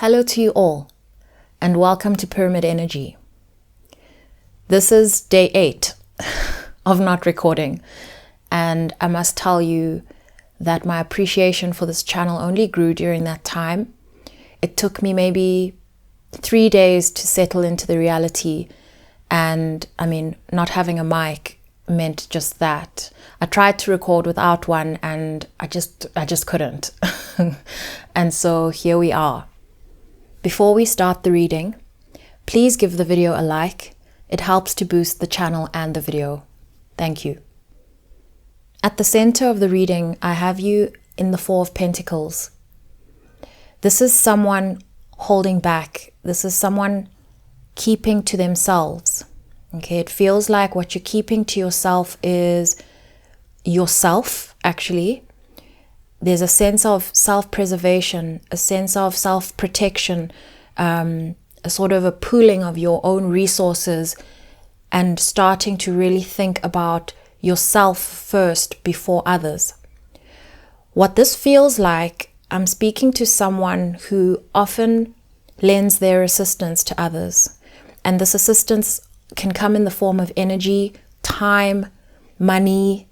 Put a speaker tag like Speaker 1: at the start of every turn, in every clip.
Speaker 1: Hello to you all, and welcome to Pyramid Energy. This is day 8 of not recording, and I must tell you that my appreciation for this channel only grew during that time. It took me maybe 3 days to settle into the reality, and not having a mic meant just that. I tried to record without one, and I just couldn't. And so here we are. Before we start the reading, please give the video a like. It helps to boost the channel and the video. Thank you. At the center of the reading, I have you in the Four of Pentacles. This is someone holding back. This is someone keeping to themselves. Okay, it feels like what you're keeping to yourself is yourself, actually. There's a sense of self-preservation, a sense of self-protection, a sort of a pooling of your own resources and starting to really think about yourself first before others. What this feels like, I'm speaking to someone who often lends their assistance to others. And this assistance can come in the form of energy, time, money,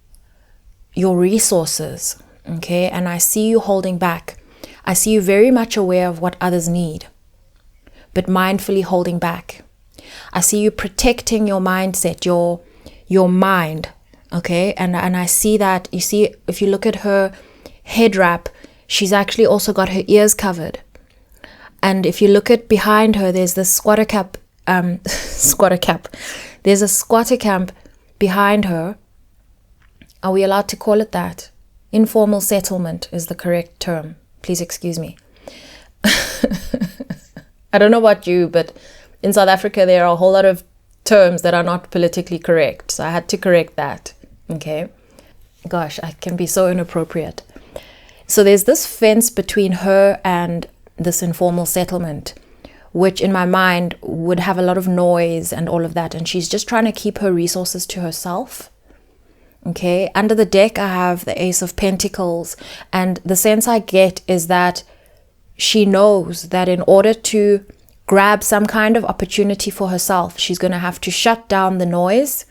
Speaker 1: your resources. Okay, and I see you holding back. I see you very much aware of what others need, but mindfully holding back. I see you protecting your mindset, your mind. Okay, and I see that. You see, if you look at her head wrap, she's actually also got her ears covered. And if you look at behind her, there's this squatter cap. There's a squatter camp behind her. Are we allowed to call it that? Informal settlement is the correct term. Please excuse me. I don't know about you, but in South Africa, there are a whole lot of terms that are not politically correct. So I had to correct that. Okay. Gosh, I can be so inappropriate. So there's this fence between her and this informal settlement, which in my mind would have a lot of noise and all of that. And she's just trying to keep her resources to herself. Okay, under the deck, I have the Ace of Pentacles, and the sense I get is that she knows that in order to grab some kind of opportunity for herself, she's going to have to shut down the noise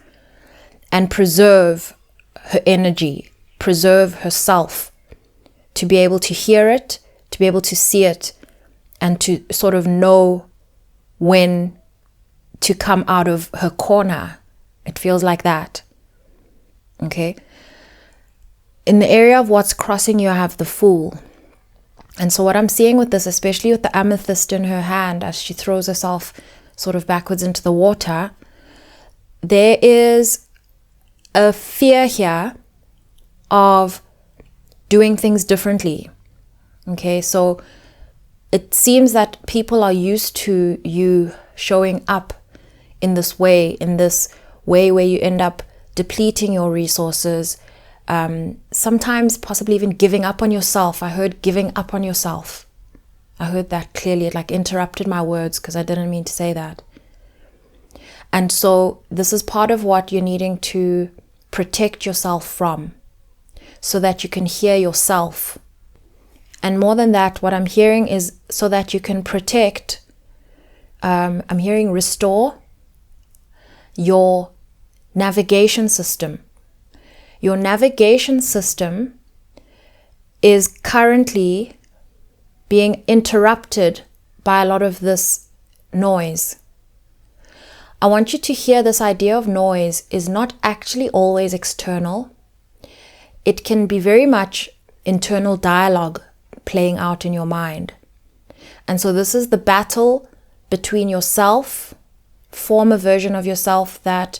Speaker 1: and preserve her energy, preserve herself, to be able to hear it, to be able to see it, and to sort of know when to come out of her corner. It feels like that. Okay, in the area of what's crossing you, I have the Fool. And so what I'm seeing with this, especially with the amethyst in her hand as she throws herself sort of backwards into the water, there is a fear here of doing things differently. Okay, so it seems that people are used to you showing up in this way where you end up depleting your resources, sometimes possibly even giving up on yourself. I heard giving up on yourself. I heard that clearly. It like interrupted my words because I didn't mean to say that. And so this is part of what you're needing to protect yourself from, so that you can hear yourself. And more than that, what I'm hearing is so that you can protect, I'm hearing restore your navigation system. Your navigation system is currently being interrupted by a lot of this noise. I want you to hear this idea of noise is not actually always external. It can be very much internal dialogue playing out in your mind. And so this is the battle between yourself, former version of yourself that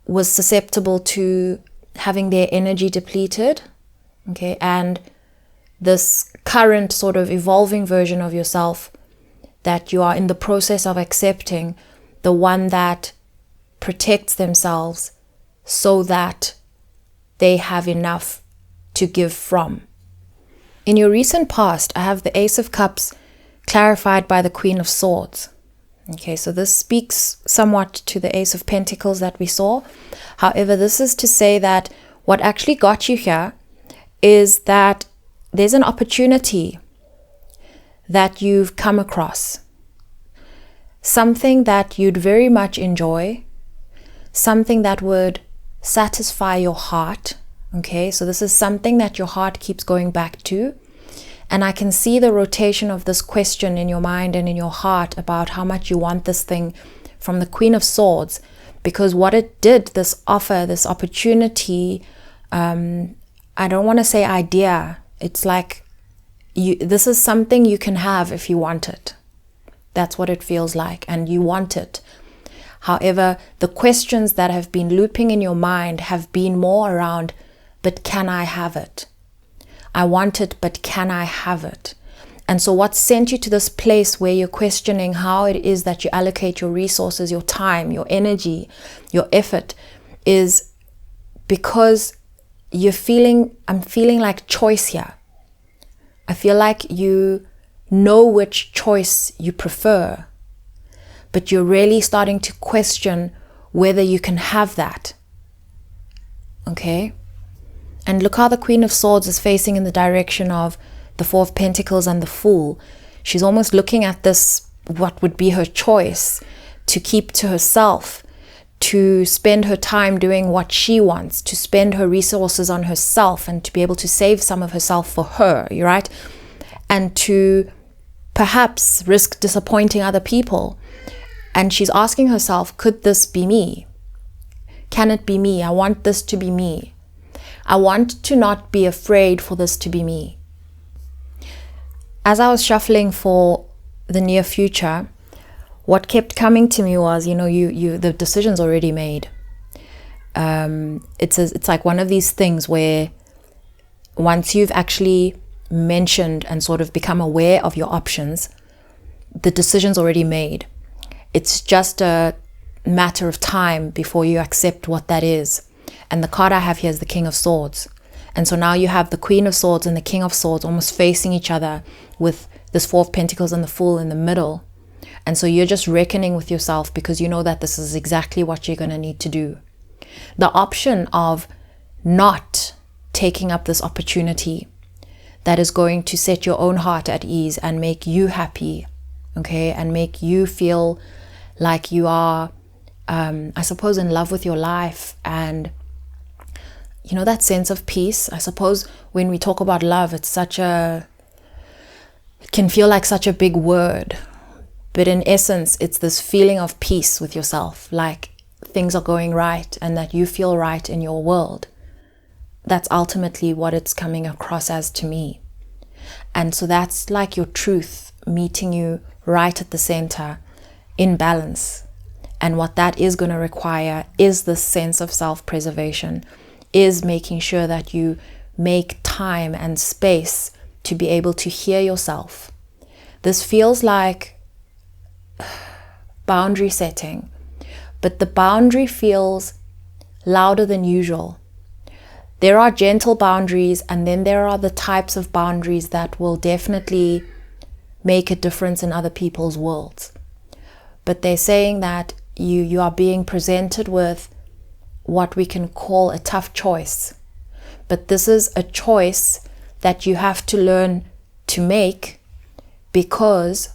Speaker 1: was susceptible to having their energy depleted, okay, and this current sort of evolving version of yourself that you are in the process of accepting, the one that protects themselves so that they have enough to give from. In your recent past, I have the Ace of Cups clarified by the Queen of Swords. Okay, so this speaks somewhat to the Ace of Pentacles that we saw. However, this is to say that what actually got you here is that there's an opportunity that you've come across. Something that you'd very much enjoy. Something that would satisfy your heart. Okay, so this is something that your heart keeps going back to. And I can see the rotation of this question in your mind and in your heart about how much you want this thing from the Queen of Swords. Because what it did, this offer, this opportunity, I don't want to say idea. It's like this is something you can have if you want it. That's what it feels like, and you want it. However, the questions that have been looping in your mind have been more around, but can I have it? I want it, but can I have it? And so what sent you to this place where you're questioning how it is that you allocate your resources, your time, your energy, your effort, is because I'm feeling like choice here. I feel like you know which choice you prefer, but you're really starting to question whether you can have that. Okay? And look how the Queen of Swords is facing in the direction of the Four of Pentacles and the Fool. She's almost looking at this, what would be her choice, to keep to herself, to spend her time doing what she wants, to spend her resources on herself and to be able to save some of herself for her, right? And to perhaps risk disappointing other people. And she's asking herself, could this be me? Can it be me? I want this to be me. I want to not be afraid for this to be me. As I was shuffling for the near future, what kept coming to me was, the decision's already made. It's like one of these things where once you've actually mentioned and sort of become aware of your options, the decision's already made. It's just a matter of time before you accept what that is. And the card I have here is the King of Swords. And so now you have the Queen of Swords and the King of Swords almost facing each other with this Four of Pentacles and the Fool in the middle. And so you're just reckoning with yourself because you know that this is exactly what you're going to need to do. The option of not taking up this opportunity that is going to set your own heart at ease and make you happy, okay, and make you feel like you are, I suppose, in love with your life, and that sense of peace. I suppose when we talk about love, it can feel like such a big word, but in essence, it's this feeling of peace with yourself, like things are going right and that you feel right in your world. That's ultimately what it's coming across as to me. And so that's like your truth meeting you right at the center in balance. And what that is going to require is this sense of self-preservation, is making sure that you make time and space to be able to hear yourself. This feels like boundary setting, but the boundary feels louder than usual. There are gentle boundaries, and then there are the types of boundaries that will definitely make a difference in other people's worlds. But they're saying that you are being presented with what we can call a tough choice. But this is a choice that you have to learn to make, because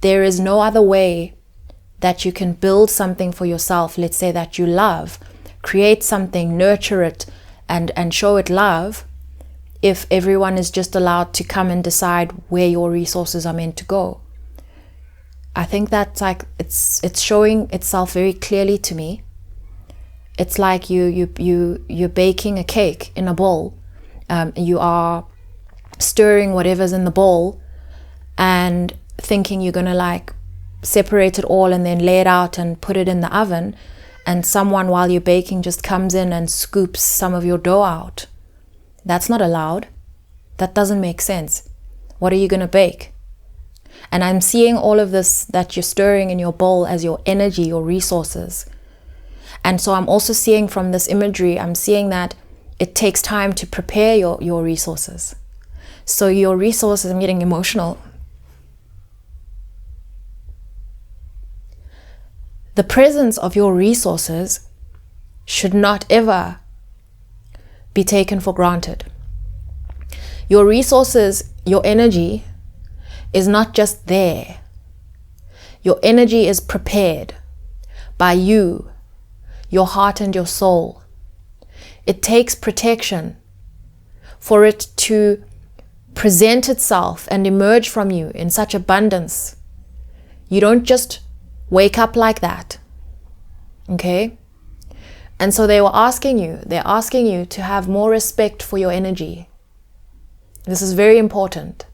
Speaker 1: there is no other way that you can build something for yourself, let's say that you love, create something, nurture it, and show it love, if everyone is just allowed to come and decide where your resources are meant to go. I think that's like, it's showing itself very clearly to me. It's like you're baking a cake in a bowl. You are stirring whatever's in the bowl and thinking you're going to like separate it all and then lay it out and put it in the oven. And someone, while you're baking, just comes in and scoops some of your dough out. That's not allowed. That doesn't make sense. What are you going to bake? And I'm seeing all of this that you're stirring in your bowl as your energy, your resources. And so I'm also seeing from this imagery, I'm seeing that it takes time to prepare your resources. So your resources, I'm getting emotional. The presence of your resources should not ever be taken for granted. Your resources, your energy, is not just there. Your energy is prepared by you, your heart and your soul. It takes protection for it to present itself and emerge from you in such abundance. You don't just wake up like that. Okay? And so they're asking you to have more respect for your energy. This is very important.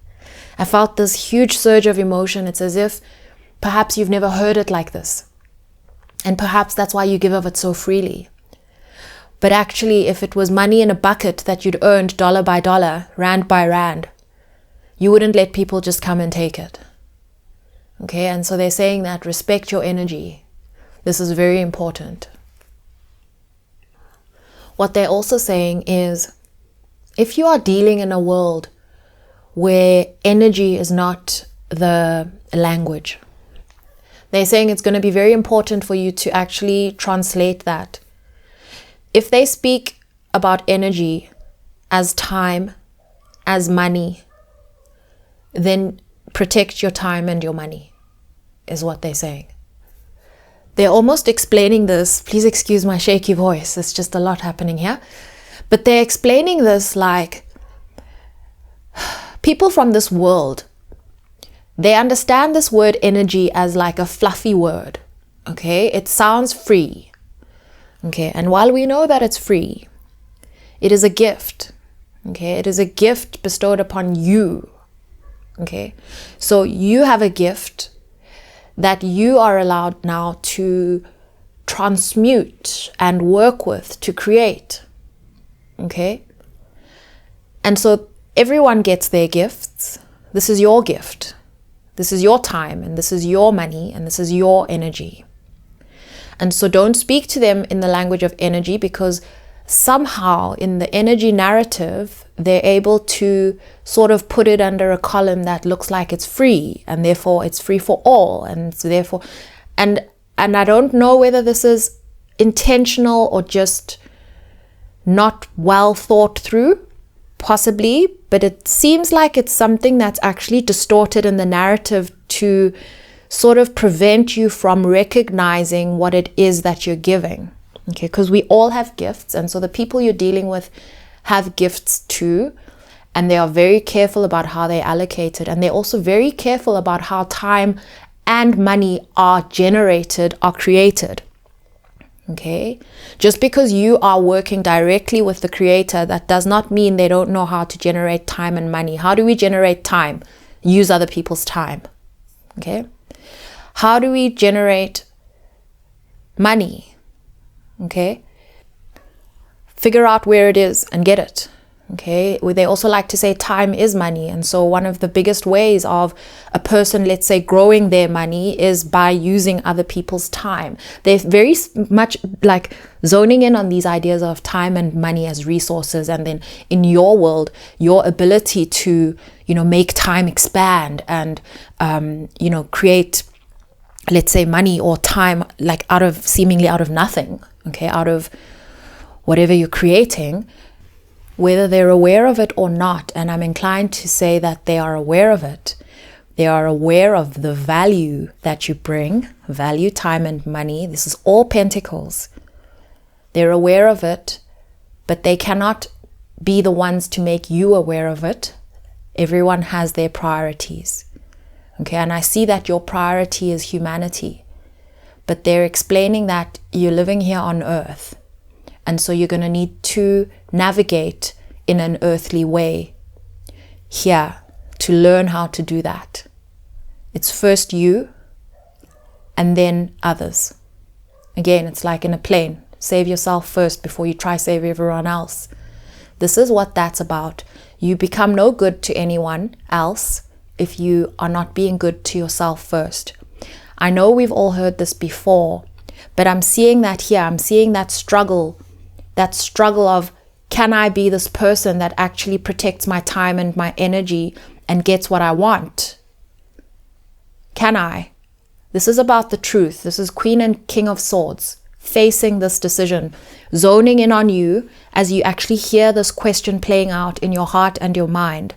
Speaker 1: I felt this huge surge of emotion. It's as if perhaps you've never heard it like this. And perhaps that's why you give of it so freely. But actually, if it was money in a bucket that you'd earned dollar by dollar, rand by rand, you wouldn't let people just come and take it. Okay, and so they're saying that respect your energy. This is very important. What they're also saying is, if you are dealing in a world where energy is not the language, they're saying it's going to be very important for you to actually translate that. If they speak about energy as time, as money, then protect your time and your money, is what they're saying. They're almost explaining this. Please excuse my shaky voice. It's just a lot happening here. But they're explaining this like people from this world, they understand this word energy as like a fluffy word. Okay, it sounds free. Okay, and while we know that it's free, it is a gift. Okay, it is a gift bestowed upon you. Okay, so you have a gift that you are allowed now to transmute and work with, to create. Okay, and so everyone gets their gifts. This is your gift. This is your time, and this is your money, and this is your energy. And so don't speak to them in the language of energy, because somehow in the energy narrative, they're able to sort of put it under a column that looks like it's free, and therefore it's free for all. And so therefore, and I don't know whether this is intentional or just not well thought through, possibly, but it seems like it's something that's actually distorted in the narrative to sort of prevent you from recognizing what it is that you're giving. Okay, because we all have gifts, and so the people you're dealing with have gifts too, and they are very careful about how they allocate it, and they're also very careful about how time and money are generated, are created. Okay, just because you are working directly with the creator, that does not mean they don't know how to generate time and money. How do we generate time? Use other people's time. Okay, how do we generate money? Okay, figure out where it is and get it. Okay, they also like to say time is money, and so one of the biggest ways of a person, let's say, growing their money is by using other people's time. They're very much like zoning in on these ideas of time and money as resources, and then in your world, your ability to, make time expand and create, let's say, money or time like seemingly out of nothing. Okay, out of whatever you're creating, whether they're aware of it or not. And I'm inclined to say that they are aware of it. They are aware of the value that you bring, value, time, and money. This is all pentacles. They're aware of it, but they cannot be the ones to make you aware of it. Everyone has their priorities. Okay, and I see that your priority is humanity, but they're explaining that you're living here on earth. And so you're going to need to navigate in an earthly way here to learn how to do that. It's first you and then others. Again, it's like in a plane. Save yourself first before you try save everyone else. This is what that's about. You become no good to anyone else if you are not being good to yourself first. I know we've all heard this before, but I'm seeing that here. I'm seeing that struggle of, can I be this person that actually protects my time and my energy and gets what I want? Can I? This is about the truth. This is Queen and King of Swords facing this decision, zoning in on you as you actually hear this question playing out in your heart and your mind.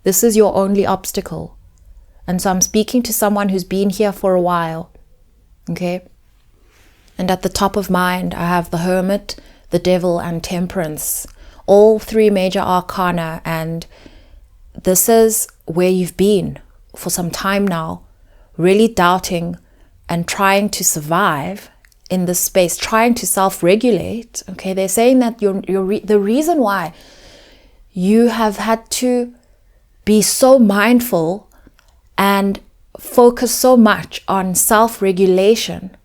Speaker 1: This is your only obstacle. And so I'm speaking to someone who's been here for a while. Okay? And at the top of mind, I have the Hermit, the Devil, and Temperance. All three major arcana. And this is where you've been for some time now, really doubting and trying to survive in this space, trying to self-regulate. Okay, they're saying that the reason why you have had to be so mindful and focus so much on self-regulation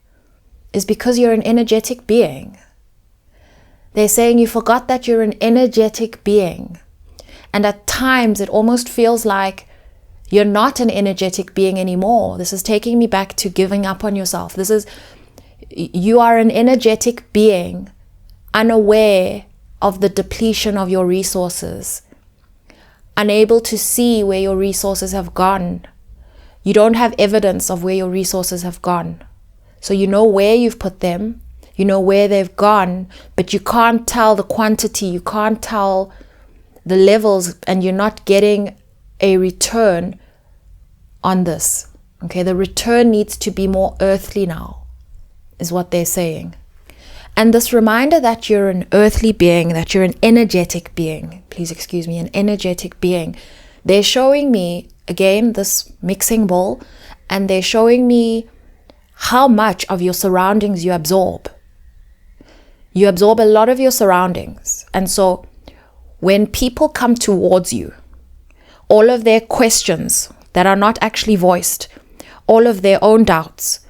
Speaker 1: is because you're an energetic being. They're saying you forgot that you're an energetic being. And at times it almost feels like you're not an energetic being anymore. This is taking me back to giving up on yourself. You are an energetic being, unaware of the depletion of your resources, unable to see where your resources have gone. You don't have evidence of where your resources have gone. So you know where you've put them, you know where they've gone, but you can't tell the quantity, you can't tell the levels, and you're not getting a return on this. Okay, the return needs to be more earthly now, is what they're saying. And this reminder that you're an earthly being, that you're an energetic being, please excuse me, an energetic being. They're showing me, again, this mixing bowl, and they're showing me how much of your surroundings you absorb. You absorb a lot of your surroundings. And so when people come towards you, all of their questions that are not actually voiced, all of their own doubts,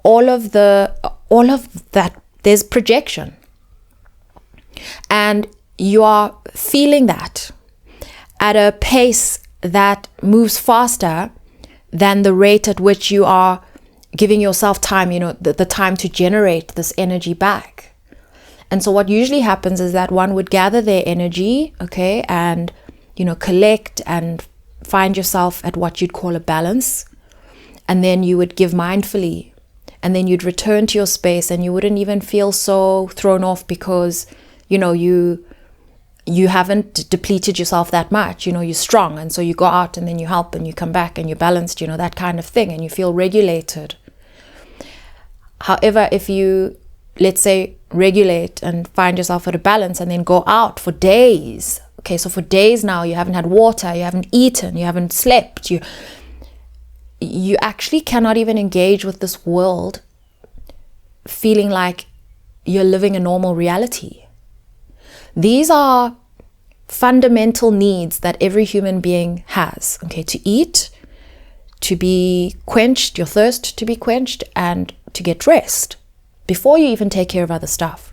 Speaker 1: all of that, there's projection. And you are feeling that at a pace that moves faster than the rate at which you are giving yourself time, the time to generate this energy back. And so what usually happens is that one would gather their energy, okay, and, collect and find yourself at what you'd call a balance. And then you would give mindfully. And then you'd return to your space and you wouldn't even feel so thrown off because, you haven't depleted yourself that much. You're strong. And so you go out and then you help and you come back and you're balanced, that kind of thing. And you feel regulated. However, if you, let's say, regulate and find yourself at a balance and then go out for days. Okay, so for days now, you haven't had water, you haven't eaten, you haven't slept. You actually cannot even engage with this world feeling like you're living a normal reality. These are fundamental needs that every human being has. Okay, to eat, to be quenched, your thirst to be quenched, and to get rest before you even take care of other stuff.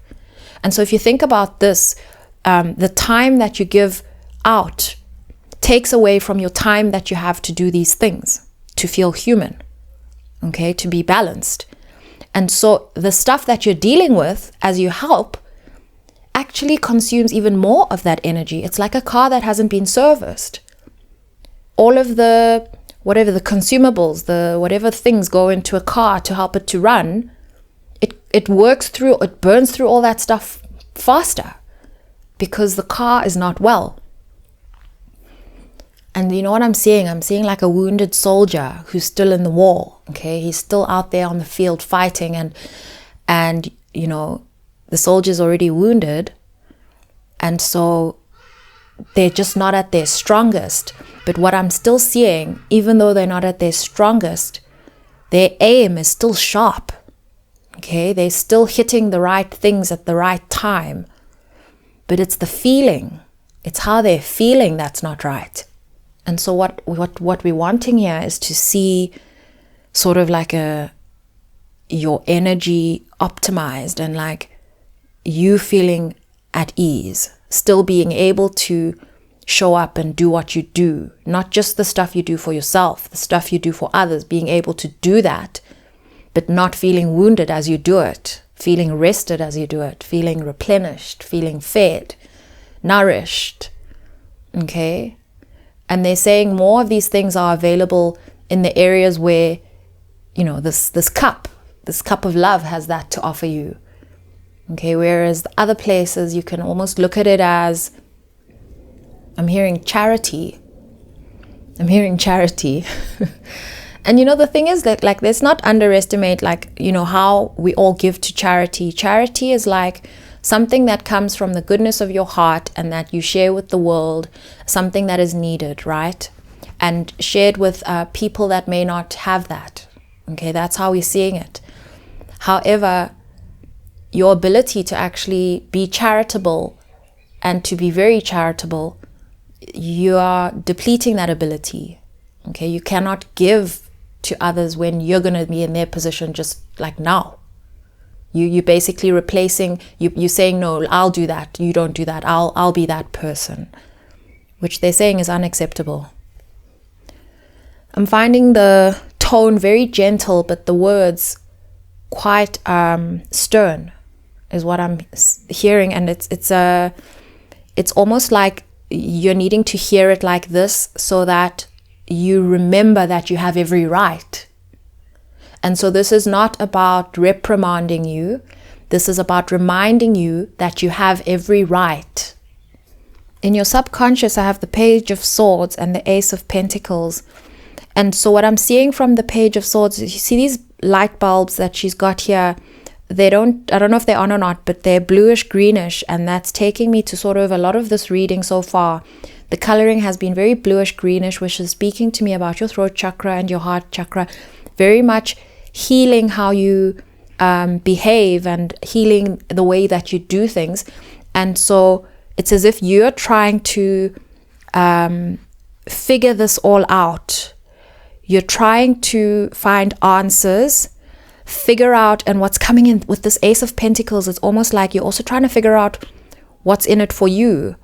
Speaker 1: And so if you think about this, the time that you give out takes away from your time that you have to do these things, to feel human, okay, to be balanced. And so the stuff that you're dealing with as you help actually consumes even more of that energy. It's like a car that hasn't been serviced. All of the, whatever the consumables, whatever things go into a car to help it to run, it burns through all that stuff faster because the car is not well. And you know what I'm seeing? I'm seeing like a wounded soldier who's still in the war. Okay, he's still out there on the field fighting, and the soldier's already wounded, and so they're just not at their strongest. But what I'm still seeing, even though they're not at their strongest, their aim is still sharp. Okay, they're still hitting the right things at the right time. But it's the feeling, it's how they're feeling that's not right. And so what we're wanting here is to see sort of like your energy optimized and like you feeling at ease, still being able to show up and do what you do, not just the stuff you do for yourself, the stuff you do for others, being able to do that, but not feeling wounded as you do it, feeling rested as you do it, feeling replenished, feeling fed, nourished, okay? And they're saying more of these things are available in the areas where, this cup of love has that to offer you. Okay, whereas the other places you can almost look at it as, I'm hearing charity. I'm hearing charity. And the thing is that, like, let's not underestimate, like, how we all give to charity. Charity is like something that comes from the goodness of your heart and that you share with the world, something that is needed, right? And shared with people that may not have that. Okay, that's how we're seeing it. However, your ability to actually be charitable and to be very charitable, you are depleting that ability. Okay, you cannot give to others when you're going to be in their position just like now. You're basically replacing, you're saying, no, I'll do that. You don't do that. I'll be that person, which they're saying is unacceptable. I'm finding the tone very gentle, but the words quite stern is what I'm hearing. And it's almost like you're needing to hear it like this so that you remember that you have every right. And so this is not about reprimanding you. This is about reminding you that you have every right. In your subconscious, I have the Page of Swords and the Ace of Pentacles. And so what I'm seeing from the Page of Swords, you see these light bulbs that she's got here. I don't know if they're on or not, but they're bluish greenish. And that's taking me to sort of a lot of this reading so far. The coloring has been very bluish greenish, which is speaking to me about your throat chakra and your heart chakra. Very much healing how you behave and healing the way that you do things. And so it's as if you're trying to figure this all out. You're trying to find answers, figure out, and what's coming in with this Ace of Pentacles, it's almost like you're also trying to figure out what's in it for you.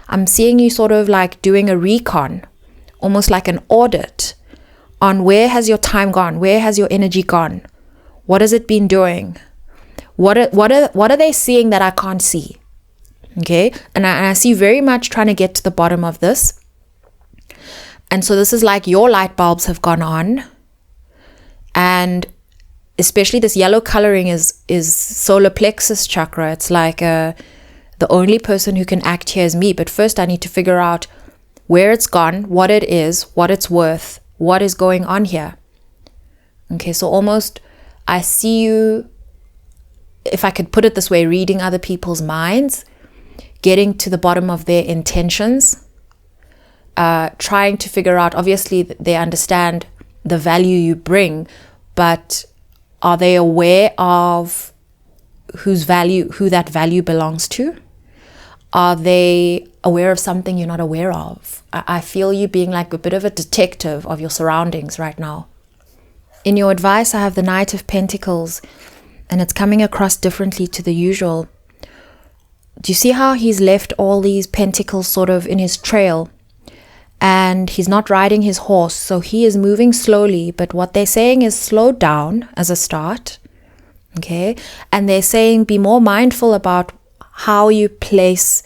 Speaker 1: I'm seeing you sort of like doing a recon, almost like an audit on where has your time gone? Where has your energy gone? What has it been doing? What are they seeing that I can't see? Okay, and I see very much trying to get to the bottom of this. And so this is like your light bulbs have gone on, and especially this yellow coloring is solar plexus chakra. It's like the only person who can act here is me. But first I need to figure out where it's gone, what it is, what it's worth, what is going on here. Okay, so almost I see you, if I could put it this way, reading other people's minds, getting to the bottom of their intentions, trying to figure out, obviously they understand the value you bring, but are they aware of who that value belongs to? Are they aware of something you're not aware of? I feel you being like a bit of a detective of your surroundings right now. In your advice, I have the Knight of Pentacles, and it's coming across differently to the usual. Do you see how he's left all these pentacles sort of in his trail? And he's not riding his horse, so he is moving slowly. But what they're saying is slow down as a start. Okay? And they're saying be more mindful about how you place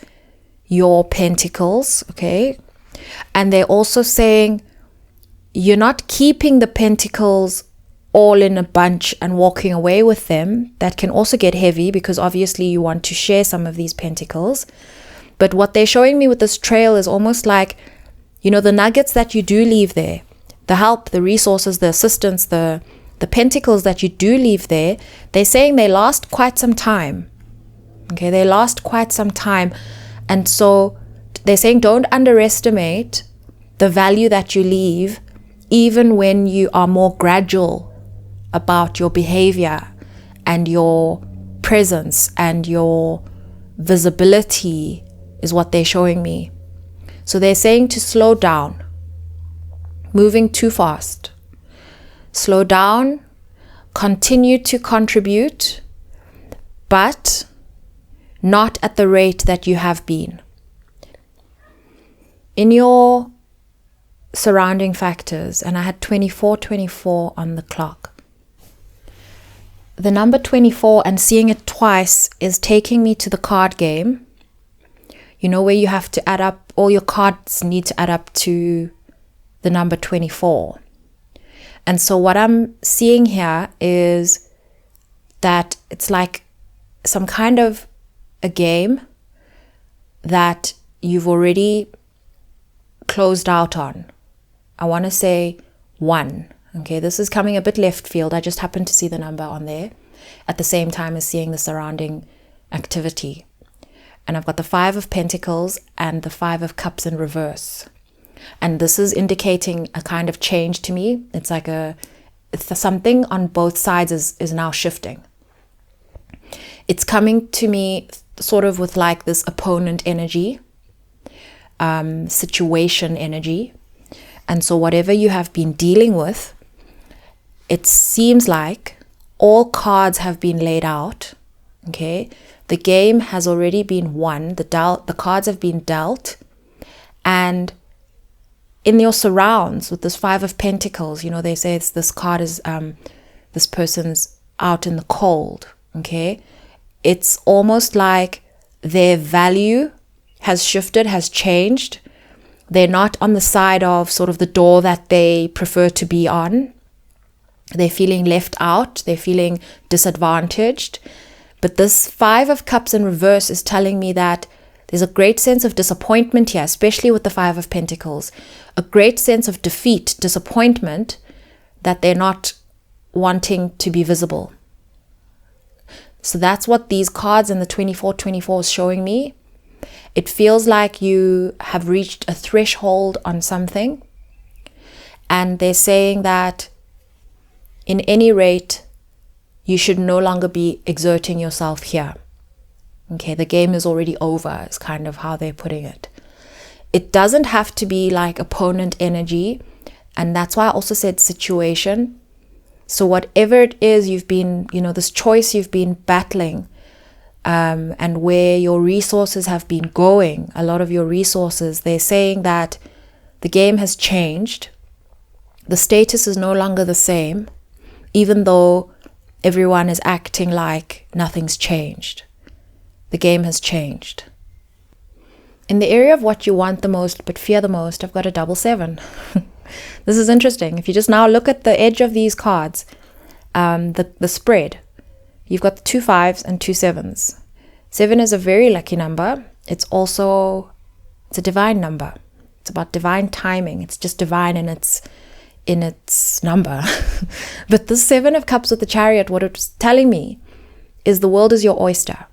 Speaker 1: your pentacles. Okay? And they're also saying you're not keeping the pentacles all in a bunch and walking away with them. That can also get heavy because obviously you want to share some of these pentacles. But what they're showing me with this trail is almost like, the nuggets that you do leave there, the help, the resources, the assistance, the pentacles that you do leave there, they're saying they last quite some time. Okay, they last quite some time. And so they're saying don't underestimate the value that you leave, even when you are more gradual about your behavior and your presence and your visibility is what they're showing me. So they're saying to slow down, moving too fast. Slow down, continue to contribute, but not at the rate that you have been. In your surrounding factors, and I had 24 on the clock. The number 24 and seeing it twice is taking me to the card game. Where you have to add up, all your cards need to add up to the number 24. And so what I'm seeing here is that it's like some kind of a game that you've already closed out on. I want to say 1. Okay, this is coming a bit left field. I just happened to see the number on there at the same time as seeing the surrounding activity. And I've got the 5 of Pentacles and the 5 of Cups in reverse. And this is indicating a kind of change to me. It's like it's something on both sides is now shifting. It's coming to me sort of with like this opponent energy, situation energy. And so whatever you have been dealing with, it seems like all cards have been laid out. Okay, the game has already been won. The cards have been dealt, and in your surrounds with this 5 of Pentacles, you know, they say this card is this person's out in the cold. Okay, it's almost like their value has shifted, has changed. They're not on the side of sort of the door that they prefer to be on. They're feeling left out. They're feeling disadvantaged. But this 5 of Cups in reverse is telling me that there's a great sense of disappointment here, especially with the 5 of Pentacles. A great sense of defeat, disappointment, that they're not wanting to be visible. So that's what these cards in the 24/24 is showing me. It feels like you have reached a threshold on something. And they're saying that in any rate, you should no longer be exerting yourself here. Okay, the game is already over, is kind of how they're putting it. It doesn't have to be like opponent energy. And that's why I also said situation. So whatever it is you've been, you know, this choice you've been battling, and where your resources have been going, a lot of your resources, they're saying that the game has changed. The status is no longer the same, even though everyone is acting like nothing's changed. The game has changed. In the area of what you want the most but fear the most, I've got a 7. This is interesting. If you just now look at the edge of these cards, the spread, you've got 2 5s and 2 7s. 7 is a very lucky number. It's a divine number. It's about divine timing. It's just divine in its number. But the 7 of Cups with the Chariot, what it's telling me is the world is your oyster.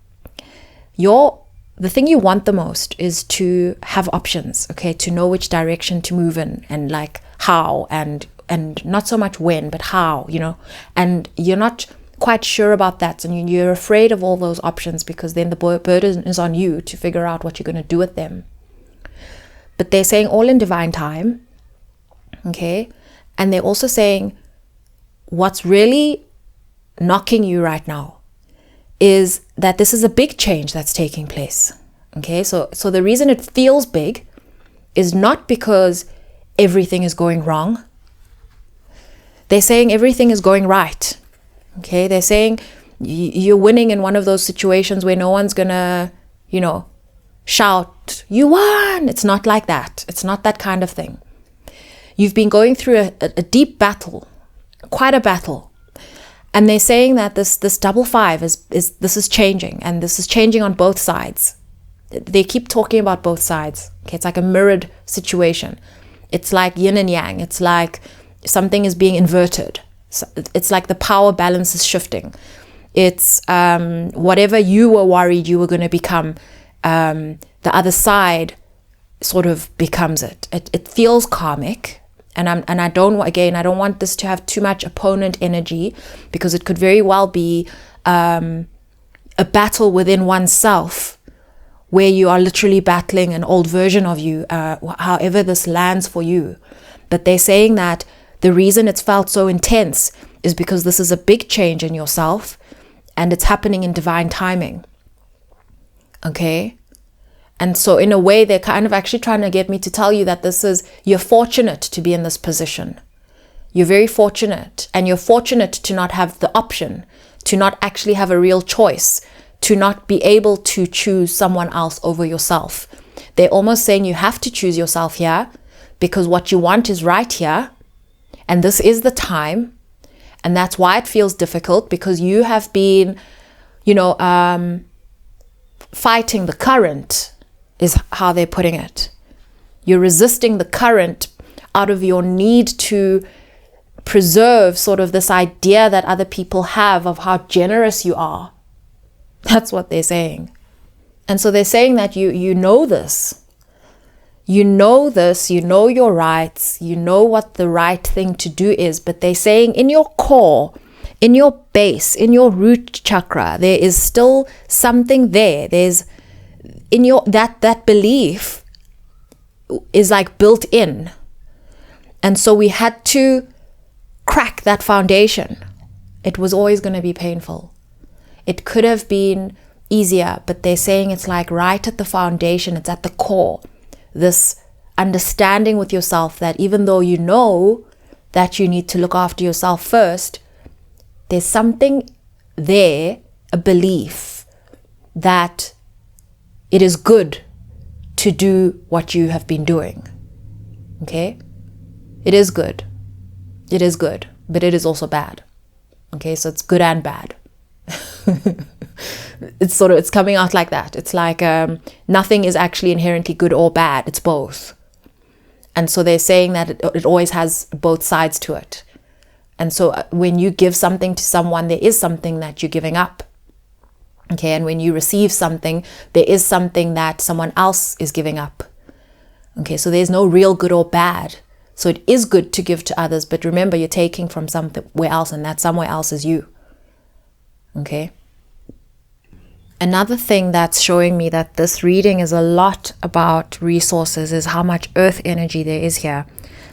Speaker 1: The thing you want the most is to have options, okay, to know which direction to move in, and like how, and not so much when, but how, you know, and you're not quite sure about that, and you're afraid of all those options, because then the burden is on you to figure out what you're going to do with them. But they're saying all in divine time, okay, and they're also saying what's really knocking you right now is that this is a big change that's taking place. Okay, so the reason it feels big is not because everything is going wrong. They're saying everything is going right. Okay, they're saying you're winning in one of those situations where no one's gonna, you know, shout, "You won!" It's not like that. It's not that kind of thing. You've been going through a deep battle, quite a battle. And they're saying that this 5 is changing, and this is changing on both sides. They keep talking about both sides. Okay, it's like a mirrored situation. It's like yin and yang. It's like something is being inverted. So it's like the power balance is shifting. It's whatever you were worried you were going to become, the other side sort of becomes it. It feels karmic. And I don't want this to have too much opponent energy, because it could very well be a battle within oneself, where you are literally battling an old version of you, however this lands for you. But they're saying that the reason it's felt so intense is because this is a big change in yourself, and it's happening in divine timing. Okay? And so in a way, they're kind of actually trying to get me to tell you that you're fortunate to be in this position. You're very fortunate, and you're fortunate to not have the option, to not actually have a real choice, to not be able to choose someone else over yourself. They're almost saying you have to choose yourself here, because what you want is right here, and this is the time, and that's why it feels difficult, because you have been, fighting the current, is how they're putting it. You're resisting the current out of your need to preserve sort of this idea that other people have of how generous you are. That's what they're saying. And so they're saying that you know this. You know this, you know your rights, you know what the right thing to do is, but they're saying in your core, in your base, in your root chakra, there is still something there. There's in your that belief is like built in. And so we had to crack that foundation. It was always going to be painful. It could have been easier, but they're saying it's like right at the foundation, it's at the core. This understanding with yourself that even though you know that you need to look after yourself first, there's something there, a belief that it is good to do what you have been doing. Okay? It is good. It is good, but it is also bad. Okay, so it's good and bad. It's coming out like that. It's like nothing is actually inherently good or bad. It's both. And so they're saying that it always has both sides to it. And so when you give something to someone, there is something that you're giving up. Okay, and when you receive something, there is something that someone else is giving up. Okay, so there's no real good or bad. So it is good to give to others, but remember, you're taking from somewhere else, and that somewhere else is you. Okay. Another thing that's showing me that this reading is a lot about resources is how much earth energy there is here.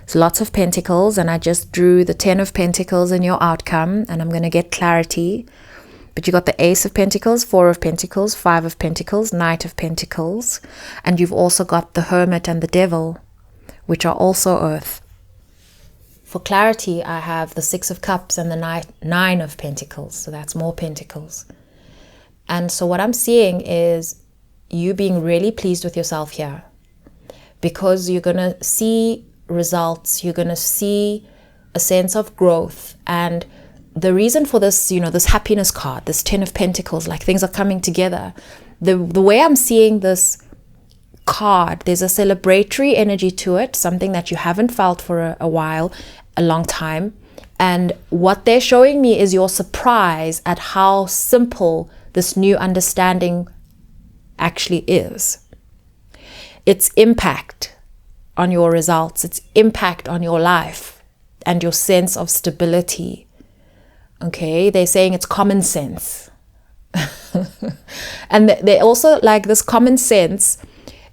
Speaker 1: There's lots of pentacles, and I just drew the 10 of pentacles in your outcome, and I'm going to get clarity. But you got the Ace of Pentacles, 4 of Pentacles, 5 of Pentacles, Knight of Pentacles, and you've also got the Hermit and the Devil, which are also earth. For clarity, I have the 6 of Cups and the 9 of Pentacles, so that's more pentacles. And so what I'm seeing is you being really pleased with yourself here, because you're going to see results, you're going to see a sense of growth. And the reason for this, this happiness card, this 10 of Pentacles, like things are coming together. The way I'm seeing this card, there's a celebratory energy to it, something that you haven't felt for a while, a long time. And what they're showing me is your surprise at how simple this new understanding actually is. Its impact on your results, its impact on your life and your sense of stability. Okay, they're saying it's common sense. And they also, like, this common sense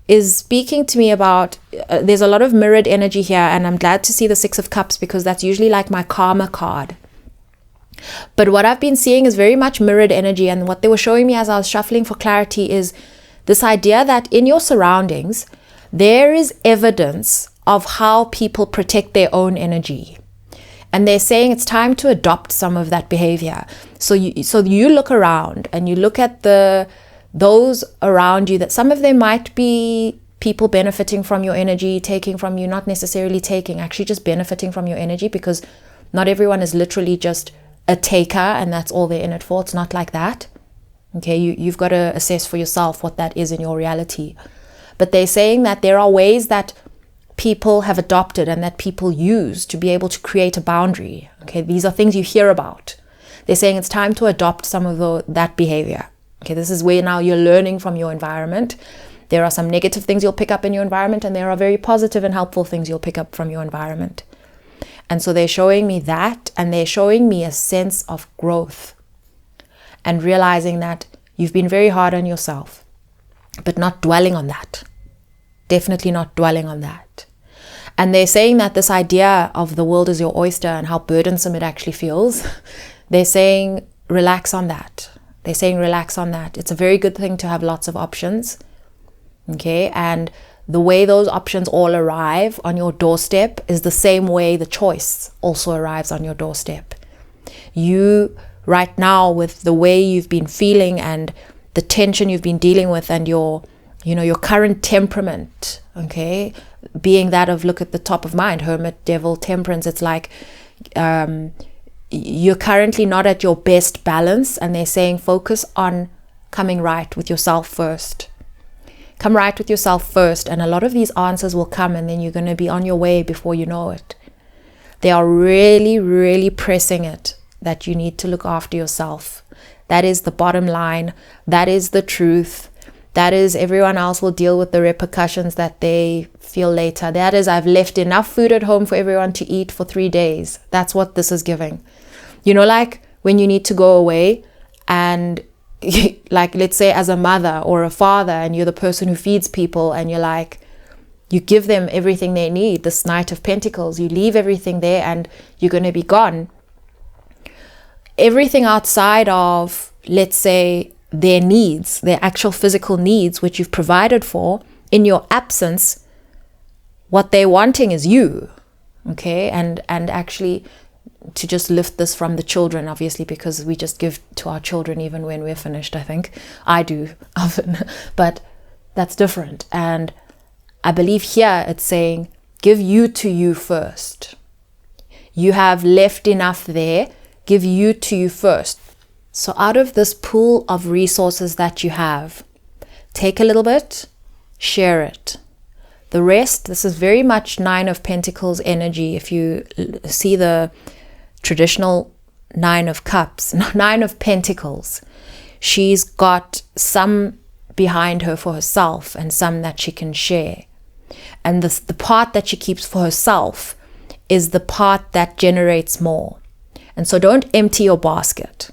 Speaker 1: is speaking to me about, there's a lot of mirrored energy here, and I'm glad to see the 6 of Cups, because that's usually like my karma card. But what I've been seeing is very much mirrored energy, and what they were showing me as I was shuffling for clarity is this idea that in your surroundings, there is evidence of how people protect their own energy. And they're saying it's time to adopt some of that behavior. So you look around and you look at those around you, that some of them might be people benefiting from your energy, taking from you, not necessarily taking, actually just benefiting from your energy, because not everyone is literally just a taker and that's all they're in it for. It's not like that. Okay, you've got to assess for yourself what that is in your reality. But they're saying that there are ways that people have adopted and that people use to be able to create a boundary. Okay, these are things you hear about. They're saying it's time to adopt some of that behavior. Okay, this is where now you're learning from your environment. There are some negative things you'll pick up in your environment, and there are very positive and helpful things you'll pick up from your environment. And so they're showing me that, and they're showing me a sense of growth and realizing that you've been very hard on yourself, but not dwelling on that. Definitely not dwelling on that. And they're saying that this idea of the world is your oyster and how burdensome it actually feels, they're saying relax on that. They're saying relax on that. It's a very good thing to have lots of options. Okay, and the way those options all arrive on your doorstep is the same way the choice also arrives on your doorstep. You, right now, with the way you've been feeling and the tension you've been dealing with, and your current temperament, okay, being that of, look at the top of mind, Hermit, Devil, Temperance, it's like you're currently not at your best balance, and they're saying focus on coming right with yourself first. Come right with yourself first, and a lot of these answers will come, and then you're going to be on your way before you know it. They are really, really pressing it that you need to look after yourself. That is the bottom line. That is the truth. That is, everyone else will deal with the repercussions that they feel later. That is, I've left enough food at home for everyone to eat for 3 days. That's what this is giving. You know, like when you need to go away and like, let's say as a mother or a father, and you're the person who feeds people, and you're like, you give them everything they need, this Knight of Pentacles, you leave everything there and you're going to be gone. Everything outside of, let's say, their needs, their actual physical needs, which you've provided for in your absence, what they're wanting is you. Okay, and actually to just lift this from the children, obviously, because we just give to our children even when we're finished. I think I do often, but that's different. And I believe here it's saying, give you to you first. You have left enough there. Give you to you first. So out of this pool of resources that you have, take a little bit, share it. The rest, this is very much 9 of Pentacles energy. If you see the traditional 9 of Cups, 9 of Pentacles, she's got some behind her for herself and some that she can share. And the part that she keeps for herself is the part that generates more. And so don't empty your basket.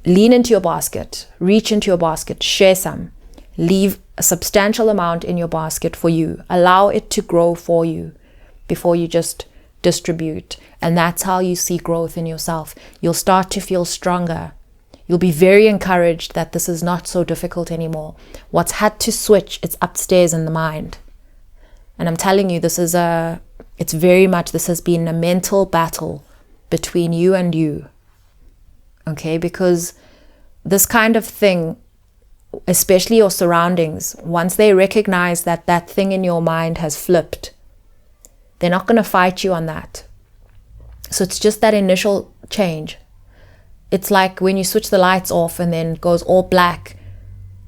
Speaker 1: Lean into your basket, reach into your basket, share some. Leave a substantial amount in your basket for you. Allow it to grow for you before you just distribute. And that's how you see growth in yourself. You'll start to feel stronger. You'll be very encouraged that this is not so difficult anymore. What's had to switch, it's upstairs in the mind. And I'm telling you, this has been a mental battle between you and you. Okay, because this kind of thing, especially your surroundings, once they recognize that that thing in your mind has flipped, they're not going to fight you on that. So it's just that initial change. It's like when you switch the lights off and then it goes all black.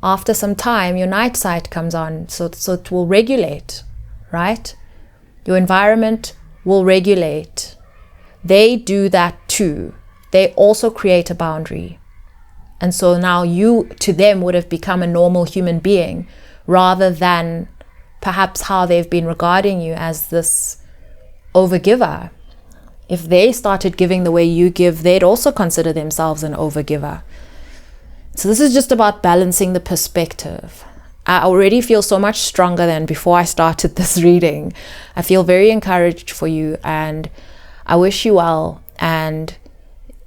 Speaker 1: After some time, your night sight comes on, so it will regulate, right? Your environment will regulate. They do that too. They also create a boundary. And so now you, to them, would have become a normal human being rather than perhaps how they've been regarding you as this overgiver. If they started giving the way you give, they'd also consider themselves an overgiver. So this is just about balancing the perspective. I already feel so much stronger than before I started this reading. I feel very encouraged for you, and I wish you well. And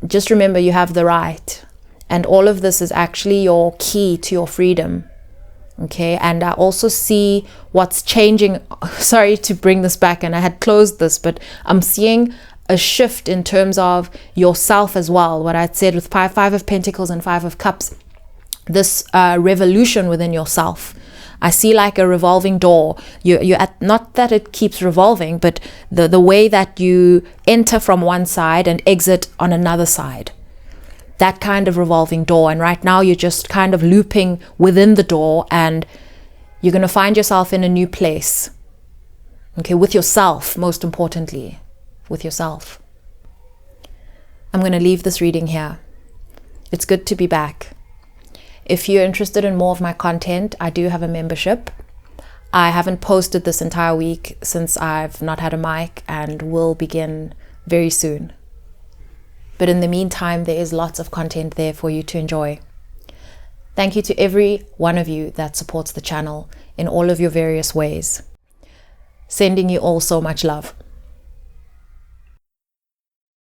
Speaker 1: just remember, you have the right. And all of this is actually your key to your freedom. Okay, and I also see what's changing. Sorry to bring this back, and I had closed this, but I'm seeing a shift in terms of yourself as well. What I'd said with five of Pentacles and 5 of Cups, this revolution within yourself. I see like a revolving door. You're at, not that it keeps revolving, but the way that you enter from one side and exit on another side. That kind of revolving door. And right now you're just kind of looping within the door, and you're going to find yourself in a new place. Okay, with yourself, most importantly, with yourself. I'm going to leave this reading here. It's good to be back. If you're interested in more of my content, I do have a membership. I haven't posted this entire week since I've not had a mic, and will begin very soon. But in the meantime, there is lots of content there for you to enjoy. Thank you to every one of you that supports the channel in all of your various ways. Sending you all so much love.